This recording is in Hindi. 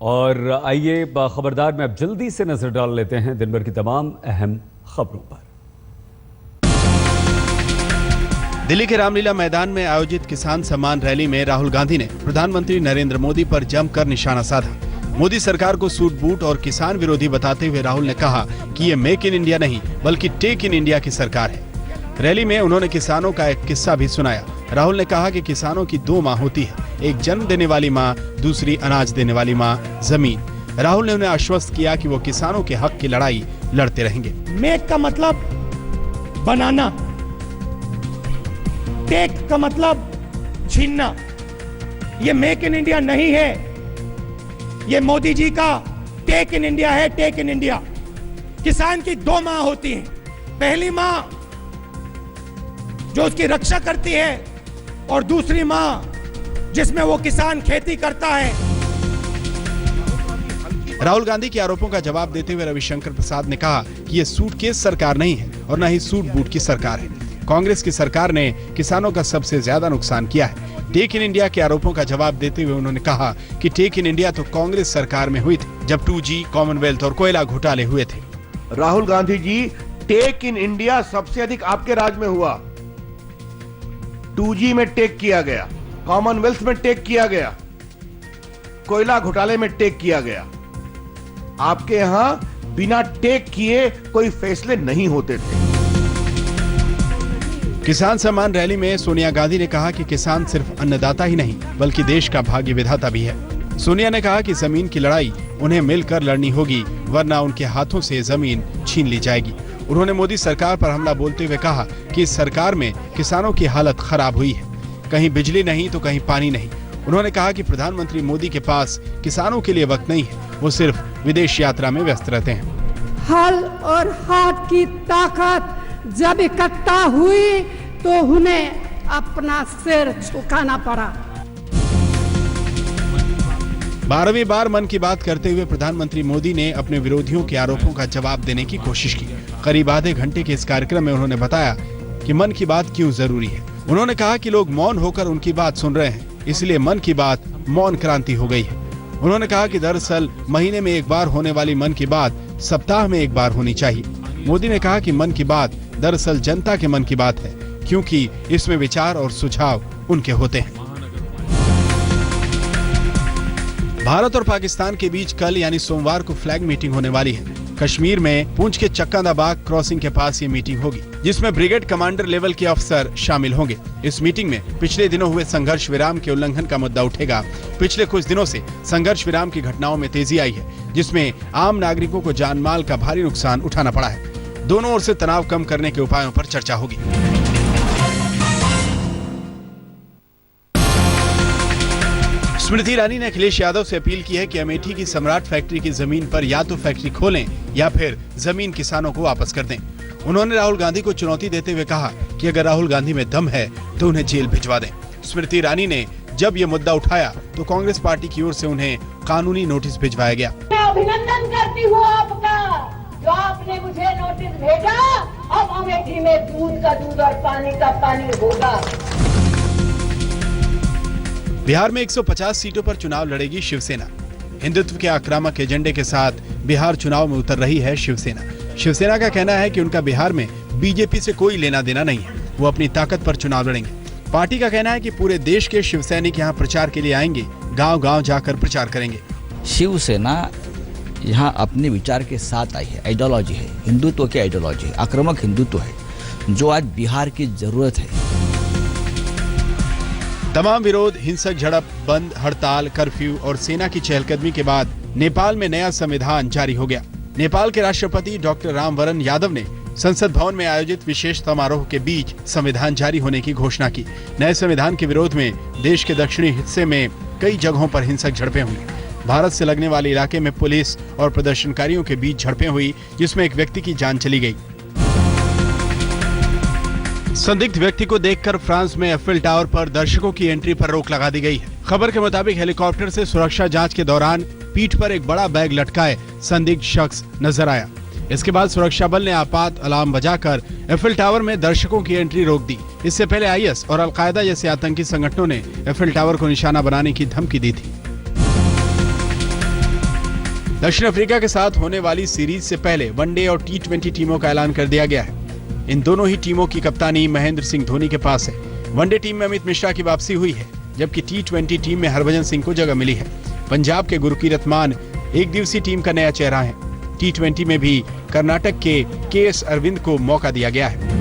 और आइए खबरदार में अब जल्दी से नजर डाल लेते हैं दिन भर की तमाम अहम खबरों पर। दिल्ली के रामलीला मैदान में आयोजित किसान सम्मान रैली में राहुल गांधी ने प्रधानमंत्री नरेंद्र मोदी पर जमकर निशाना साधा। मोदी सरकार को सूट बूट और किसान विरोधी बताते हुए राहुल ने कहा कि ये मेक इन इंडिया नहीं बल्कि टेक इन इंडिया की सरकार है। रैली में उन्होंने किसानों का एक किस्सा भी सुनाया। राहुल ने कहा कि किसानों की दो माँ होती है, एक जन्म देने वाली माँ, दूसरी अनाज देने वाली माँ जमीन। राहुल ने उन्हें आश्वस्त किया कि वो किसानों के हक की लड़ाई लड़ते रहेंगे। मेक का मतलब बनाना, टेक का मतलब छीनना। ये मेक इन इंडिया नहीं है, ये मोदी जी का टेक इन इंडिया है। Take in India. किसान की दो माँ होती हैं, पहली माँ जो उसकी रक्षा करती है और दूसरी माँ जिसमें वो किसान खेती करता है। राहुल गांधी के आरोपों का जवाब देते हुए रविशंकर प्रसाद ने कहा कि ये सूटकेस सरकार नहीं है और न ही सूट बूट की सरकार है। कांग्रेस की सरकार ने किसानों का सबसे ज्यादा नुकसान किया है। टेक इन इंडिया के आरोपों का जवाब देते हुए उन्होंने कहा कि टेक इन इंडिया तो कांग्रेस सरकार में हुई थी जब 2G, कॉमनवेल्थ और कोयला घोटाले हुए थे। Rahul Gandhi ji, take in India सबसे अधिक आपके राज में हुआ। 2G में टेक किया गया, कॉमनवेल्थ में टेक किया गया, कोयला घोटाले में टेक किया गया। आपके यहां बिना टेक किए कोई फैसले नहीं होते थे। किसान सम्मान रैली में सोनिया गांधी ने कहा कि किसान सिर्फ अन्नदाता ही नहीं बल्कि देश का भाग्य विधाता भी है। सोनिया ने कहा कि जमीन की लड़ाई उन्हें मिलकर लड़नी होगी, वरना उनके हाथों से जमीन छीन ली जाएगी। उन्होंने मोदी सरकार पर हमला बोलते हुए कहा कि इस सरकार में किसानों की हालत खराब हुई है, कहीं बिजली नहीं तो कहीं पानी नहीं। उन्होंने कहा कि प्रधानमंत्री मोदी के पास किसानों के लिए वक्त नहीं है, वो सिर्फ विदेश यात्रा में व्यस्त रहते हैं। हल और हाथ की ताकत जब इकट्ठा हुई तो उन्हें अपना सिर झुकाना पड़ा। 12वीं बार मन की बात करते हुए प्रधानमंत्री मोदी ने अपने विरोधियों के आरोपों का जवाब देने की कोशिश की। करीब आधे घंटे के इस कार्यक्रम में उन्होंने बताया कि मन की बात क्यों जरूरी है। उन्होंने कहा कि लोग मौन होकर उनकी बात सुन रहे हैं, इसलिए मन की बात मौन क्रांति हो गई है। उन्होंने कहा कि दरअसल महीने में एक बार होने वाली मन की बात सप्ताह में एक बार होनी चाहिए। मोदी ने कहा कि मन की बात दरअसल जनता के मन की बात है, क्योंकि इसमें विचार और सुझाव उनके होते हैं। भारत और पाकिस्तान के बीच कल यानी सोमवार को फ्लैग मीटिंग होने वाली है। कश्मीर में पूंछ के चक्कादाबाग क्रॉसिंग के पास ये मीटिंग होगी, जिसमें ब्रिगेड कमांडर लेवल के अफसर शामिल होंगे। इस मीटिंग में पिछले दिनों हुए संघर्ष विराम के उल्लंघन का मुद्दा उठेगा। पिछले कुछ दिनों से संघर्ष विराम की घटनाओं में तेजी आई है, जिसमें आम नागरिकों को जान माल का भारी नुकसान उठाना पड़ा है। दोनों ओर से तनाव कम करने के उपायों पर चर्चा होगी। स्मृति ईरानी ने अखिलेश यादव से अपील की है कि अमेठी की सम्राट फैक्ट्री की जमीन पर या तो फैक्ट्री खोलें या फिर जमीन किसानों को वापस कर दें। उन्होंने राहुल गांधी को चुनौती देते हुए कहा कि अगर राहुल गांधी में दम है तो उन्हें जेल भिजवा दें। स्मृति ईरानी ने जब ये मुद्दा उठाया तो कांग्रेस पार्टी की ओर से उन्हें कानूनी नोटिस भिजवाया गया। मैं अभिनंदन करती हूँ आपका, जो आपने मुझे नोटिस भेजा। अब अमेठी में दूध का दूध और पानी का पानी होगा। बिहार में 150 सीटों पर चुनाव लड़ेगी शिवसेना। हिंदुत्व के आक्रामक एजेंडे के साथ बिहार चुनाव में उतर रही है शिवसेना। शिवसेना का कहना है कि उनका बिहार में बीजेपी से कोई लेना देना नहीं है, वो अपनी ताकत पर चुनाव लड़ेंगे। पार्टी का कहना है कि पूरे देश के शिव सैनिक यहाँ प्रचार के लिए आएंगे, गांव-गांव जाकर प्रचार करेंगे। शिवसेना यहाँ अपने विचार के साथ आई है, आइडियोलॉजी है, हिंदुत्व की आइडियोलॉजी है, आक्रामक हिंदुत्व है, जो आज बिहार की जरूरत है। तमाम विरोध, हिंसक झड़प, बंद, हड़ताल, कर्फ्यू और सेना की चहलकदमी के बाद नेपाल में नया संविधान जारी हो गया। नेपाल के राष्ट्रपति डॉक्टर रामवरण यादव ने संसद भवन में आयोजित विशेष समारोह के बीच संविधान जारी होने की घोषणा की। नए संविधान के विरोध में देश के दक्षिणी हिस्से में कई जगहों पर हिंसक झड़पें हुई। भारत से लगने वाले इलाके में पुलिस और प्रदर्शनकारियों के बीच झड़पें हुई, जिसमें एक व्यक्ति की जान चली गई। संदिग्ध व्यक्ति को देखकर फ्रांस में एफिल टावर पर दर्शकों की एंट्री पर रोक लगा दी गई है। खबर के मुताबिक हेलीकॉप्टर से सुरक्षा जांच के दौरान पीठ पर एक बड़ा बैग लटकाए संदिग्ध शख्स नजर आया। इसके बाद सुरक्षा बल ने आपात अलार्म बजाकर एफिल टावर में दर्शकों की एंट्री रोक दी। इससे पहले आईएस और अलकायदा जैसे आतंकी संगठनों ने एफिल टावर को निशाना बनाने की धमकी दी थी। दक्षिण अफ्रीका के साथ होने वाली सीरीज से पहले वनडे और T20 टीमों का ऐलान कर दिया गया है। इन दोनों ही टीमों की कप्तानी महेंद्र सिंह धोनी के पास है। वनडे टीम में अमित मिश्रा की वापसी हुई है, जबकि T20 टीम में हरभजन सिंह को जगह मिली है। पंजाब के गुरकीरत मान एक दिवसीय टीम का नया चेहरा है। T20 में भी कर्नाटक के KS अरविंद को मौका दिया गया है।